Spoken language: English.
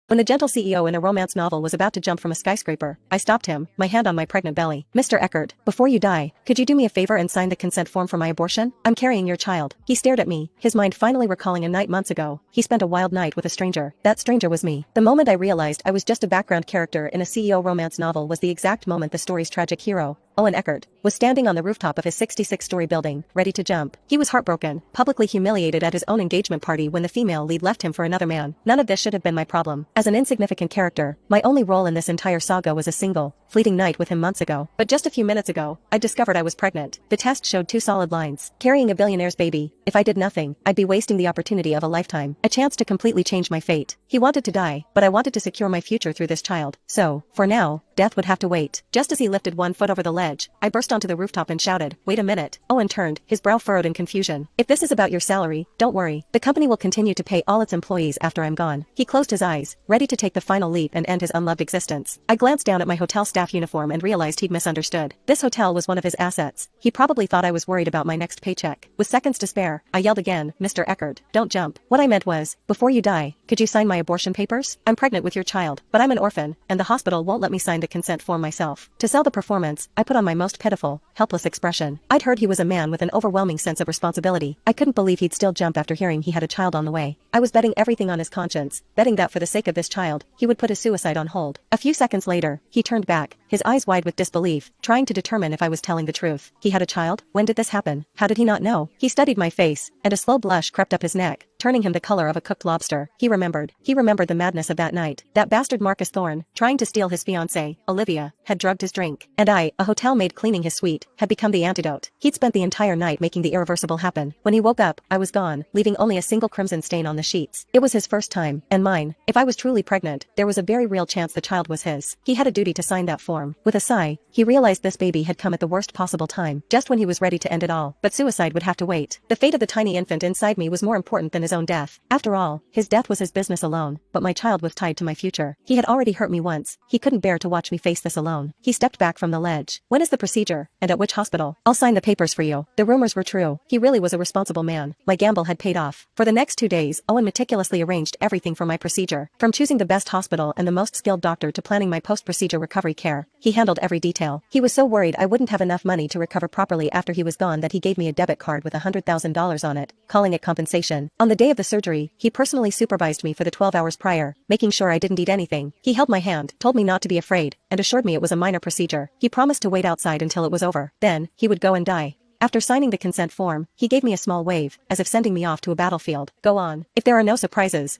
When the gentle CEO in a romance novel was about to jump from a skyscraper, I stopped him, my hand on my pregnant belly. Mr. Eckert, before you die, could you do me a favor and sign the consent form for my abortion? I'm carrying your child. He stared at me, his mind finally recalling a night months ago. He spent a wild night with a stranger. That stranger was me. The moment I realized I was just a background character in a CEO romance novel was the exact moment the story's tragic hero, Owen Eckert, was standing on the rooftop of his 66-story building, ready to jump. He was heartbroken, publicly humiliated at his own engagement party when the female lead left him for another man. None of this should have been my problem. As an insignificant character, my only role in this entire saga was a single, fleeting night with him months ago. But just a few minutes ago, I discovered I was pregnant. The test showed 2 solid lines. Carrying a billionaire's baby. If I did nothing, I'd be wasting the opportunity of a lifetime. A chance to completely change my fate. He wanted to die, but I wanted to secure my future through this child. So, for now, death would have to wait. Just as he lifted one foot over the ledge, I burst onto the rooftop and shouted, "Wait a minute." Owen turned, his brow furrowed in confusion. "If this is about your salary, don't worry. The company will continue to pay all its employees after I'm gone." He closed his eyes, ready to take the final leap and end his unloved existence. I glanced down at my hotel staff uniform and realized he'd misunderstood. This hotel was one of his assets. He probably thought I was worried about my next paycheck. With seconds to spare, I yelled again, "Mr. Eckert, don't jump." What I meant was, before you die, could you sign my abortion papers? I'm pregnant with your child, but I'm an orphan, and the hospital won't let me sign the consent form myself. To sell the performance, I put on my most pitiful, helpless expression. I'd heard he was a man with an overwhelming sense of responsibility. I couldn't believe he'd still jump after hearing he had a child on the way. I was betting everything on his conscience, betting that for the sake of this child, he would put his suicide on hold. A few seconds later, he turned back, his eyes wide with disbelief, trying to determine if I was telling the truth. He had a child? When did this happen? How did he not know? He studied my face, and a slow blush crept up his neck, turning him the color of a cooked lobster. He remembered the madness of that night. That bastard Marcus Thorne, trying to steal his fiancée, Olivia, had drugged his drink. And I, a hotel maid cleaning his suite, had become the antidote. He'd spent the entire night making the irreversible happen. When he woke up, I was gone, leaving only a single crimson stain on the sheets. It was his first time, and mine. If I was truly pregnant, there was a very real chance the child was his. He had a duty to sign that form. With a sigh, he realized this baby had come at the worst possible time, just when he was ready to end it all. But suicide would have to wait. The fate of the tiny infant inside me was more important than his own death. After all, his death was his business alone, but my child was tied to my future. He had already hurt me once. He couldn't bear to watch me face this alone. He stepped back from the ledge. "When is the procedure, and at which hospital?" "I'll sign the papers for you." The rumors were true. He really was a responsible man. My gamble had paid off. For the next 2 days, Owen meticulously arranged everything for my procedure. From choosing the best hospital and the most skilled doctor to planning my post-procedure recovery care, he handled every detail. He was so worried I wouldn't have enough money to recover properly after he was gone that he gave me a debit card with $100,000 on it, calling it compensation. On the day of the surgery, he personally supervised me for the 12 hours prior, making sure I didn't eat anything. He held my hand, told me not to be afraid, and assured me it was a minor procedure. He promised to wait outside until it was over. Then, he would go and die. After signing the consent form, he gave me a small wave, as if sending me off to a battlefield. "Go on. If there are no surprises,